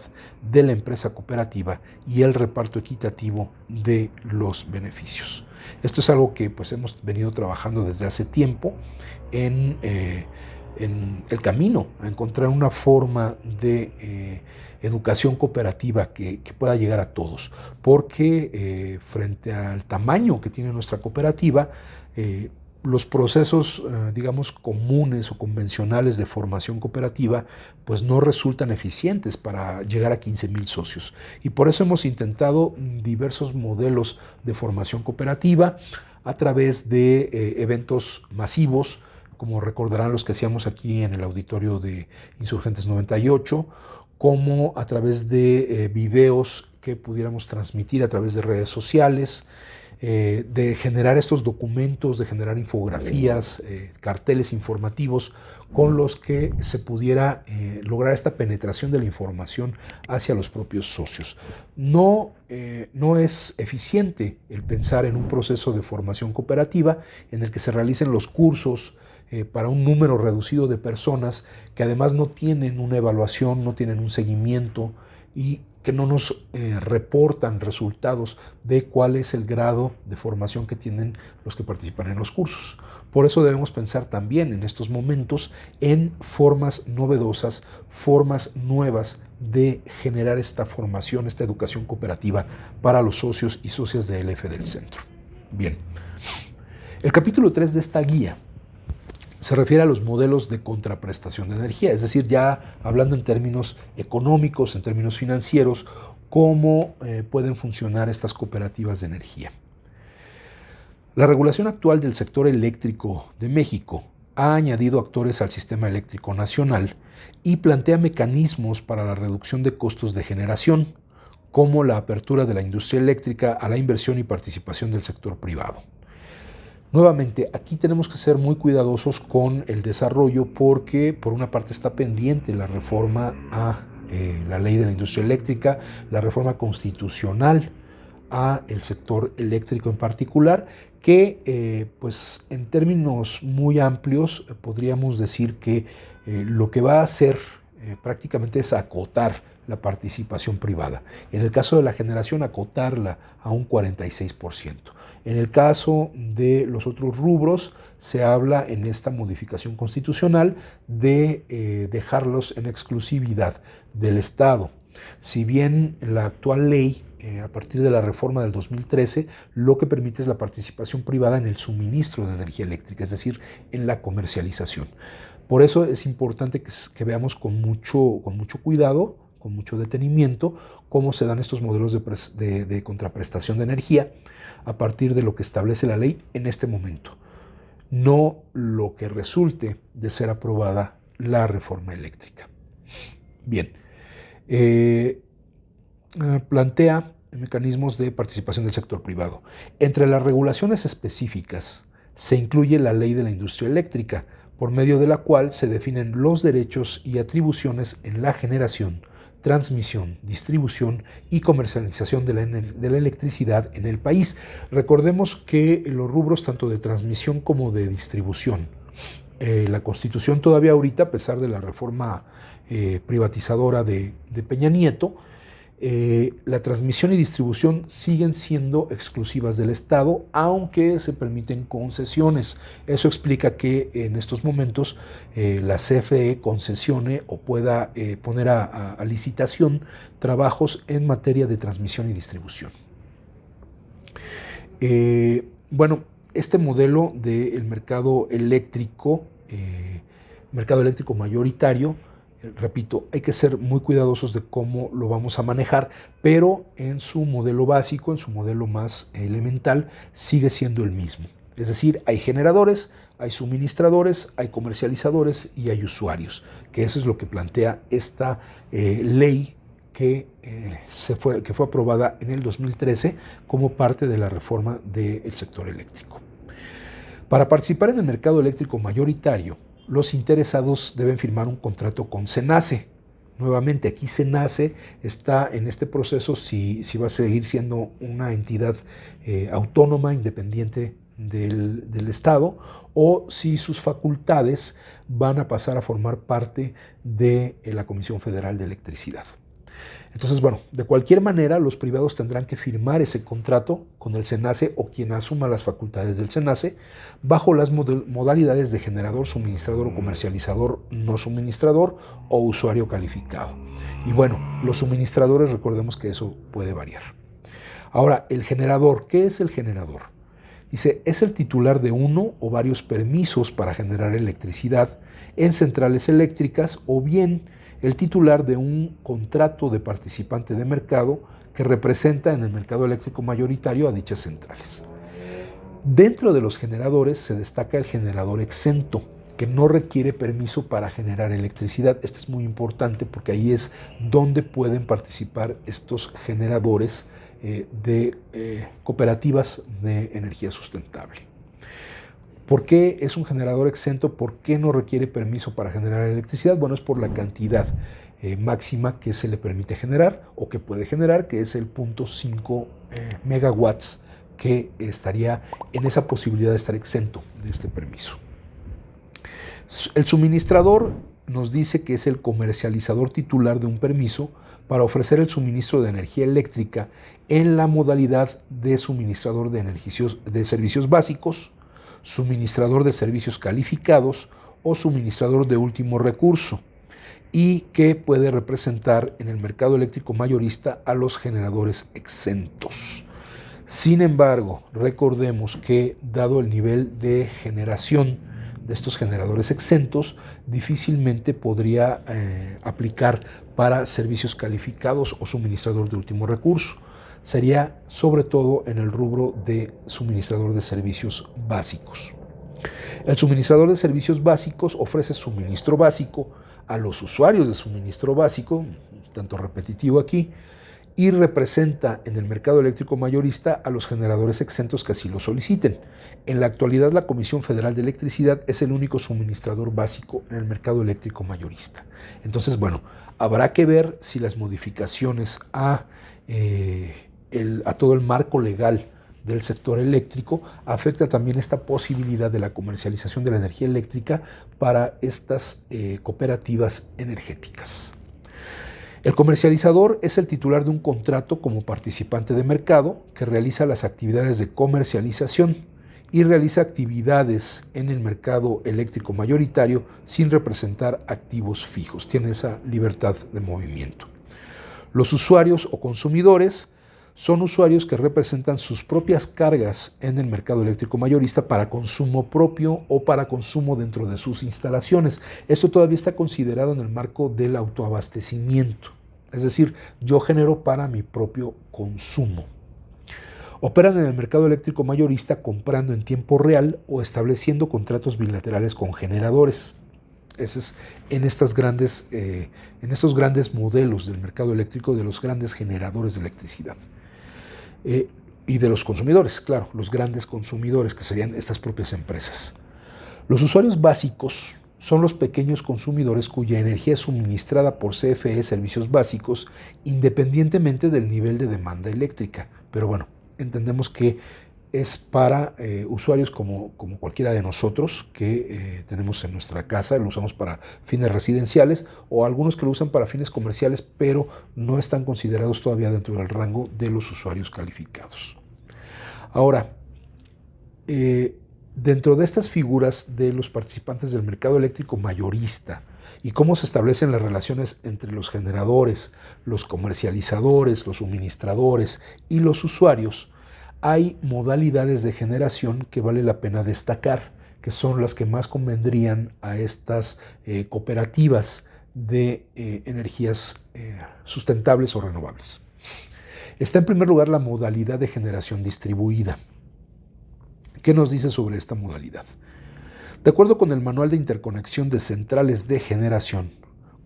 de la empresa cooperativa y el reparto equitativo de los beneficios. Esto es algo que pues hemos venido trabajando desde hace tiempo en el camino a encontrar una forma de educación cooperativa que pueda llegar a todos, porque frente al tamaño que tiene nuestra cooperativa, los procesos, digamos, comunes o convencionales de formación cooperativa, pues no resultan eficientes para llegar a 15,000 socios. Y por eso hemos intentado diversos modelos de formación cooperativa a través de eventos masivos, como recordarán los que hacíamos aquí en el auditorio de Insurgentes 98, como a través de videos que pudiéramos transmitir a través de redes sociales, de generar estos documentos, de generar infografías, carteles informativos con los que se pudiera lograr esta penetración de la información hacia los propios socios. No es eficiente el pensar en un proceso de formación cooperativa en el que se realicen los cursos para un número reducido de personas que además no tienen una evaluación, no tienen un seguimiento y que no nos reportan resultados de cuál es el grado de formación que tienen los que participan en los cursos. Por eso debemos pensar también en estos momentos en formas novedosas, formas nuevas de generar esta formación, esta educación cooperativa para los socios y socias de LF del Centro. Bien, el capítulo 3 de esta guía se refiere a los modelos de contraprestación de energía, es decir, ya hablando en términos económicos, en términos financieros, cómo pueden funcionar estas cooperativas de energía. La regulación actual del sector eléctrico de México ha añadido actores al sistema eléctrico nacional y plantea mecanismos para la reducción de costos de generación, como la apertura de la industria eléctrica a la inversión y participación del sector privado. Nuevamente, aquí tenemos que ser muy cuidadosos con el desarrollo porque por una parte está pendiente la reforma a la ley de la industria eléctrica, la reforma constitucional a el sector eléctrico en particular, que pues en términos muy amplios podríamos decir que lo que va a hacer prácticamente es acotar la participación privada. En el caso de la generación, acotarla a un 46%. En el caso de los otros rubros, se habla en esta modificación constitucional de dejarlos en exclusividad del Estado. Si bien la actual ley, a partir de la reforma del 2013, lo que permite es la participación privada en el suministro de energía eléctrica, es decir, en la comercialización. Por eso es importante que veamos con mucho cuidado, con mucho detenimiento, cómo se dan estos modelos de contraprestación de energía a partir de lo que establece la ley en este momento, no lo que resulte de ser aprobada la reforma eléctrica. Bien, plantea mecanismos de participación del sector privado. Entre las regulaciones específicas se incluye la ley de la industria eléctrica, por medio de la cual se definen los derechos y atribuciones en la generación, transmisión, distribución y comercialización de la electricidad en el país. Recordemos que los rubros tanto de transmisión como de distribución, la Constitución todavía ahorita, a pesar de la reforma privatizadora de Peña Nieto, la transmisión y distribución siguen siendo exclusivas del Estado, aunque se permiten concesiones. Eso explica que en estos momentos la CFE concesione o pueda poner a licitación trabajos en materia de transmisión y distribución. Bueno, este modelo del mercado eléctrico mayoritario, repito, hay que ser muy cuidadosos de cómo lo vamos a manejar, pero en su modelo básico, en su modelo más elemental, sigue siendo el mismo. Es decir, hay generadores, hay suministradores, hay comercializadores y hay usuarios, que eso es lo que plantea esta ley que fue aprobada en el 2013 como parte de la reforma del sector eléctrico. Para participar en el mercado eléctrico mayoritario, los interesados deben firmar un contrato con CENACE. Nuevamente, aquí CENACE está en este proceso si va a seguir siendo una entidad autónoma, independiente del Estado, o si sus facultades van a pasar a formar parte de la Comisión Federal de Electricidad. Entonces, bueno, de cualquier manera, los privados tendrán que firmar ese contrato con el CENACE o quien asuma las facultades del CENACE bajo las modalidades de generador, suministrador o comercializador no suministrador o usuario calificado. Y bueno, los suministradores, recordemos que eso puede variar. Ahora, el generador, ¿qué es el generador? Dice, es el titular de uno o varios permisos para generar electricidad en centrales eléctricas o bien el titular de un contrato de participante de mercado que representa en el mercado eléctrico mayoritario a dichas centrales. Dentro de los generadores se destaca el generador exento, que no requiere permiso para generar electricidad. Este es muy importante porque ahí es donde pueden participar estos generadores de cooperativas de energía sustentable. ¿Por qué es un generador exento? ¿Por qué no requiere permiso para generar electricidad? Bueno, es por la cantidad máxima que se le permite generar o que puede generar, que es el 0.5 megawatts, que estaría en esa posibilidad de estar exento de este permiso. El suministrador nos dice que es el comercializador titular de un permiso para ofrecer el suministro de energía eléctrica en la modalidad de suministrador de servicios básicos, suministrador de servicios calificados o suministrador de último recurso, y que puede representar en el mercado eléctrico mayorista a los generadores exentos. Sin embargo, recordemos que dado el nivel de generación de estos generadores exentos, difícilmente podría aplicar para servicios calificados o suministrador de último recurso. Sería sobre todo en el rubro de suministrador de servicios básicos. El suministrador de servicios básicos ofrece suministro básico a los usuarios de suministro básico, tanto repetitivo aquí, y representa en el mercado eléctrico mayorista a los generadores exentos que así lo soliciten. En la actualidad, la Comisión Federal de Electricidad es el único suministrador básico en el mercado eléctrico mayorista. Entonces, bueno, habrá que ver si las modificaciones a todo el marco legal del sector eléctrico afecta también esta posibilidad de la comercialización de la energía eléctrica para estas cooperativas energéticas. El comercializador es el titular de un contrato como participante de mercado que realiza las actividades de comercialización y realiza actividades en el mercado eléctrico mayoritario sin representar activos fijos. Tiene esa libertad de movimiento. Los usuarios o consumidores son usuarios que representan sus propias cargas en el mercado eléctrico mayorista para consumo propio o para consumo dentro de sus instalaciones. Esto todavía está considerado en el marco del autoabastecimiento. Es decir, yo genero para mi propio consumo. Operan en el mercado eléctrico mayorista comprando en tiempo real o estableciendo contratos bilaterales con generadores. Ese es en estos grandes modelos del mercado eléctrico de los grandes generadores de electricidad. Y de los consumidores, claro, los grandes consumidores que serían estas propias empresas. Los usuarios básicos son los pequeños consumidores cuya energía es suministrada por CFE Servicios Básicos independientemente del nivel de demanda eléctrica. Pero bueno, entendemos que es para usuarios como cualquiera de nosotros que tenemos en nuestra casa, lo usamos para fines residenciales o algunos que lo usan para fines comerciales, pero no están considerados todavía dentro del rango de los usuarios calificados. Ahora, dentro de estas figuras de los participantes del mercado eléctrico mayorista y cómo se establecen las relaciones entre los generadores, los comercializadores, los suministradores y los usuarios, hay modalidades de generación que vale la pena destacar, que son las que más convendrían a estas cooperativas de energías sustentables o renovables. Está en primer lugar la modalidad de generación distribuida, ¿Qué nos dice sobre esta modalidad? De acuerdo con el Manual de Interconexión de Centrales de Generación,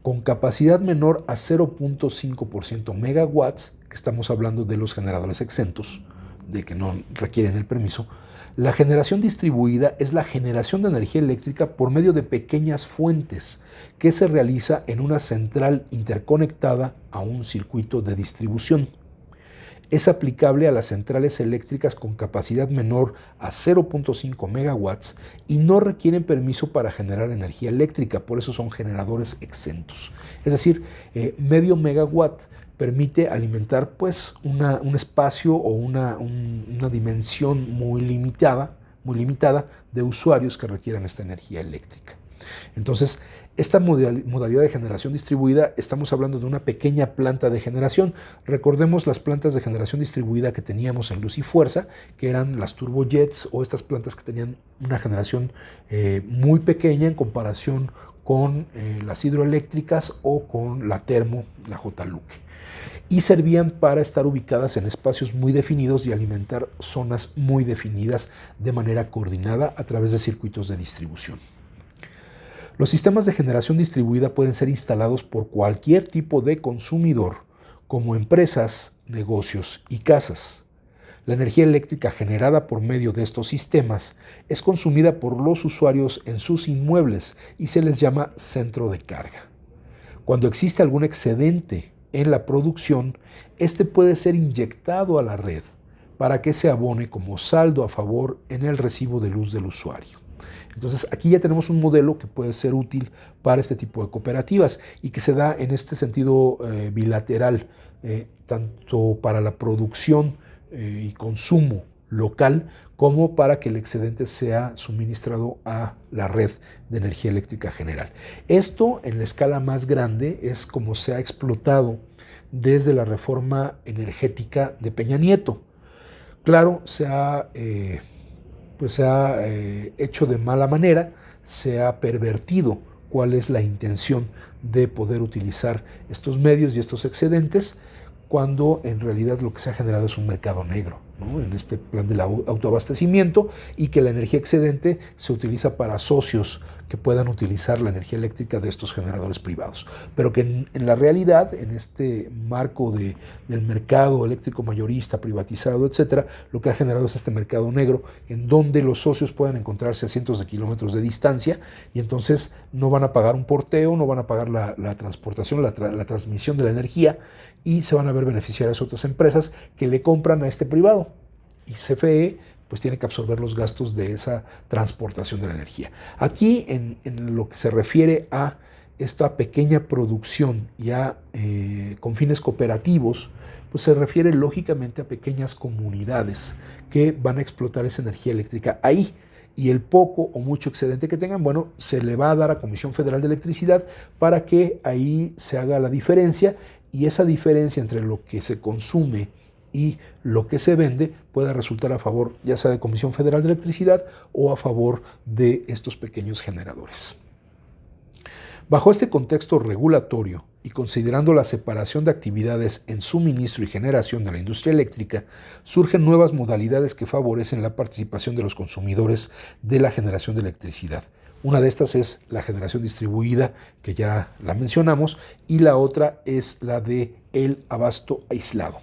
con capacidad menor a 0.5% megawatts, que estamos hablando de los generadores exentos, de que no requieren el permiso, la generación distribuida es la generación de energía eléctrica por medio de pequeñas fuentes que se realiza en una central interconectada a un circuito de distribución. Es aplicable a las centrales eléctricas con capacidad menor a 0.5 megawatts y no requieren permiso para generar energía eléctrica, por eso son generadores exentos. Es decir, medio megawatt permite alimentar pues un espacio o una dimensión muy limitada de usuarios que requieran esta energía eléctrica. Entonces, esta modalidad de generación distribuida, estamos hablando de una pequeña planta de generación. Recordemos las plantas de generación distribuida que teníamos en Luz y Fuerza, que eran las turbojets o estas plantas que tenían una generación muy pequeña en comparación con las hidroeléctricas o con la termo, la J-Luque. Y servían para estar ubicadas en espacios muy definidos y alimentar zonas muy definidas de manera coordinada a través de circuitos de distribución. Los sistemas de generación distribuida pueden ser instalados por cualquier tipo de consumidor, como empresas, negocios y casas. La energía eléctrica generada por medio de estos sistemas es consumida por los usuarios en sus inmuebles y se les llama centro de carga. Cuando existe algún excedente en la producción, este puede ser inyectado a la red para que se abone como saldo a favor en el recibo de luz del usuario. Entonces, aquí ya tenemos un modelo que puede ser útil para este tipo de cooperativas y que se da en este sentido bilateral, tanto para la producción y consumo local como para que el excedente sea suministrado a la red de energía eléctrica general. Esto en la escala más grande es como se ha explotado desde la reforma energética de Peña Nieto. Claro, se ha hecho de mala manera, se ha pervertido cuál es la intención de poder utilizar estos medios y estos excedentes, cuando en realidad lo que se ha generado es un mercado negro, ¿no? En este plan del autoabastecimiento, y que la energía excedente se utiliza para socios que puedan utilizar la energía eléctrica de estos generadores privados. Pero que en la realidad, en este marco del mercado eléctrico mayorista, privatizado, etcétera, lo que ha generado es este mercado negro, en donde los socios pueden encontrarse a cientos de kilómetros de distancia y entonces no van a pagar un porteo, no van a pagar la transportación, la transmisión de la energía, y se van a ver beneficiarias otras empresas que le compran a este privado. Y CFE pues tiene que absorber los gastos de esa transportación de la energía. Aquí, en lo que se refiere a esta pequeña producción ya con fines cooperativos, pues se refiere lógicamente a pequeñas comunidades que van a explotar esa energía eléctrica ahí. Y el poco o mucho excedente que tengan, bueno, se le va a dar a Comisión Federal de Electricidad para que ahí se haga la diferencia, y esa diferencia entre lo que se consume y lo que se vende pueda resultar a favor ya sea de Comisión Federal de Electricidad o a favor de estos pequeños generadores. Bajo este contexto regulatorio y considerando la separación de actividades en suministro y generación de la industria eléctrica, surgen nuevas modalidades que favorecen la participación de los consumidores de la generación de electricidad. Una de estas es la generación distribuida, que ya la mencionamos, y la otra es la de el abasto aislado.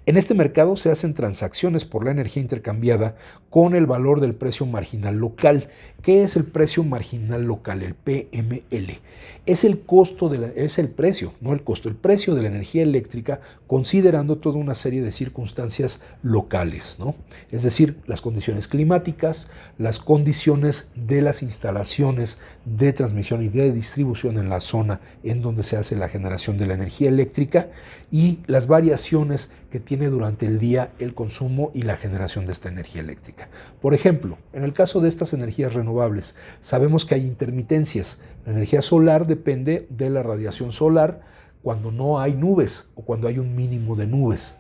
En este mercado se hacen transacciones por la energía intercambiada con el valor del precio marginal local. ¿Qué es el precio marginal local? El PML. Es el costo es el precio, no el costo, el precio de la energía eléctrica considerando toda una serie de circunstancias locales, ¿no? Es decir, las condiciones climáticas, las condiciones de las instalaciones de transmisión y de distribución en la zona en donde se hace la generación de la energía eléctrica y las variaciones que tiene durante el día el consumo y la generación de esta energía eléctrica. Por ejemplo, en el caso de estas energías renovables, sabemos que hay intermitencias. La energía solar depende de la radiación solar cuando no hay nubes o cuando hay un mínimo de nubes.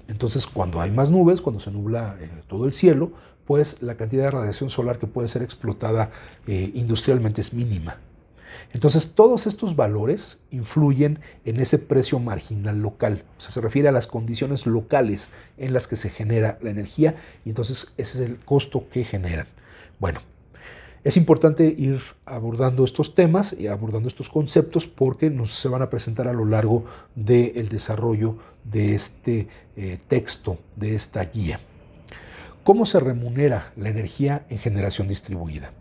Entonces, cuando hay más nubes, cuando se nubla todo el cielo, pues la cantidad de radiación solar que puede ser explotada industrialmente es mínima. Entonces, todos estos valores influyen en ese precio marginal local. O sea, se refiere a las condiciones locales en las que se genera la energía y entonces ese es el costo que generan. Bueno, es importante ir abordando estos temas y abordando estos conceptos porque se van a presentar a lo largo del desarrollo de este texto, de esta guía. ¿Cómo se remunera la energía en generación distribuida?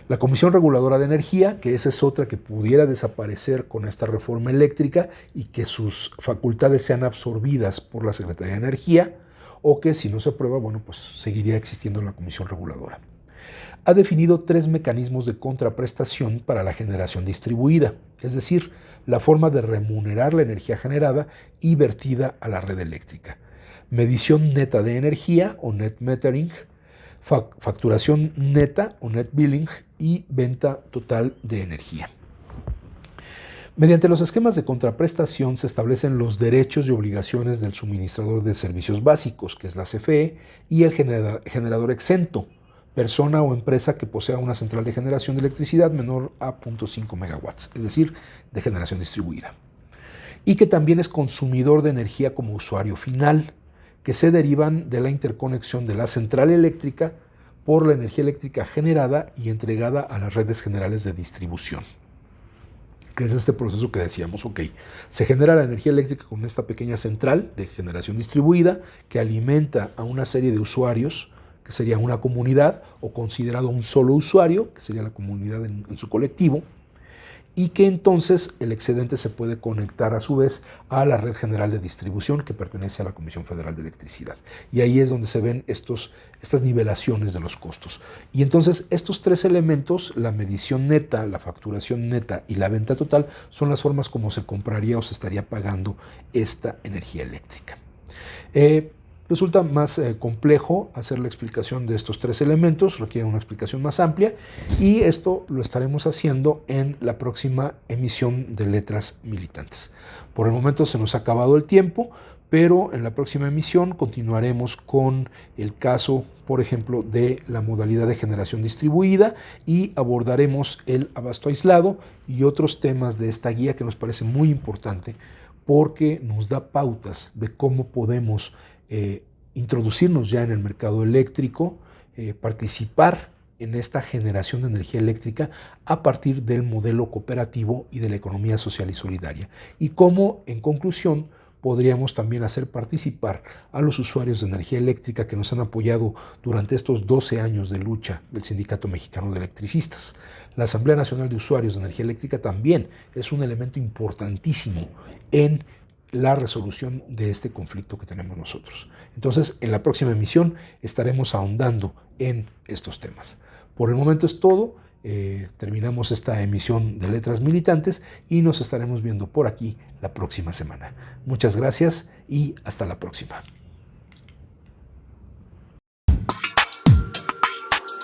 La Comisión Reguladora de Energía, que esa es otra que pudiera desaparecer con esta reforma eléctrica y que sus facultades sean absorbidas por la Secretaría de Energía, o que si no se aprueba, bueno, pues seguiría existiendo la Comisión Reguladora. Ha definido 3 mecanismos de contraprestación para la generación distribuida, es decir, la forma de remunerar la energía generada y vertida a la red eléctrica. Medición neta de energía o net metering, facturación neta o net billing y venta total de energía. Mediante los esquemas de contraprestación se establecen los derechos y obligaciones del suministrador de servicios básicos, que es la CFE, y el generador exento, persona o empresa que posea una central de generación de electricidad menor a 0.5 megawatts, es decir, de generación distribuida, y que también es consumidor de energía como usuario final, que se derivan de la interconexión de la central eléctrica por la energía eléctrica generada y entregada a las redes generales de distribución. Que es este proceso que decíamos, se genera la energía eléctrica con esta pequeña central de generación distribuida que alimenta a una serie de usuarios, que sería una comunidad, o considerado un solo usuario, que sería la comunidad en su colectivo, y que entonces el excedente se puede conectar a su vez a la red general de distribución que pertenece a la Comisión Federal de Electricidad. Y ahí es donde se ven estas nivelaciones de los costos. Y entonces estos 3 elementos, la medición neta, la facturación neta y la venta total, son las formas como se compraría o se estaría pagando esta energía eléctrica. Resulta más complejo hacer la explicación de estos 3 elementos, requiere una explicación más amplia y esto lo estaremos haciendo en la próxima emisión de Letras Militantes. Por el momento se nos ha acabado el tiempo, pero en la próxima emisión continuaremos con el caso, por ejemplo, de la modalidad de generación distribuida y abordaremos el abasto aislado y otros temas de esta guía que nos parece muy importante porque nos da pautas de cómo podemos introducirnos ya en el mercado eléctrico, participar en esta generación de energía eléctrica a partir del modelo cooperativo y de la economía social y solidaria. Y cómo, en conclusión, podríamos también hacer participar a los usuarios de energía eléctrica que nos han apoyado durante estos 12 años de lucha del Sindicato Mexicano de Electricistas. La Asamblea Nacional de Usuarios de Energía Eléctrica también es un elemento importantísimo en la resolución de este conflicto que tenemos nosotros. Entonces, en la próxima emisión estaremos ahondando en estos temas. Por el momento es todo. Terminamos esta emisión de Letras Militantes y nos estaremos viendo por aquí la próxima semana. Muchas gracias y hasta la próxima.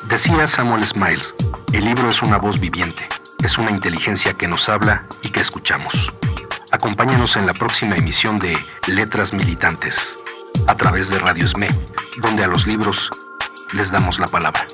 Decía Samuel Smiles, el libro es una voz viviente, es una inteligencia que nos habla y que escuchamos. Acompáñanos en la próxima emisión de Letras Militantes, a través de Radio SME, donde a los libros les damos la palabra.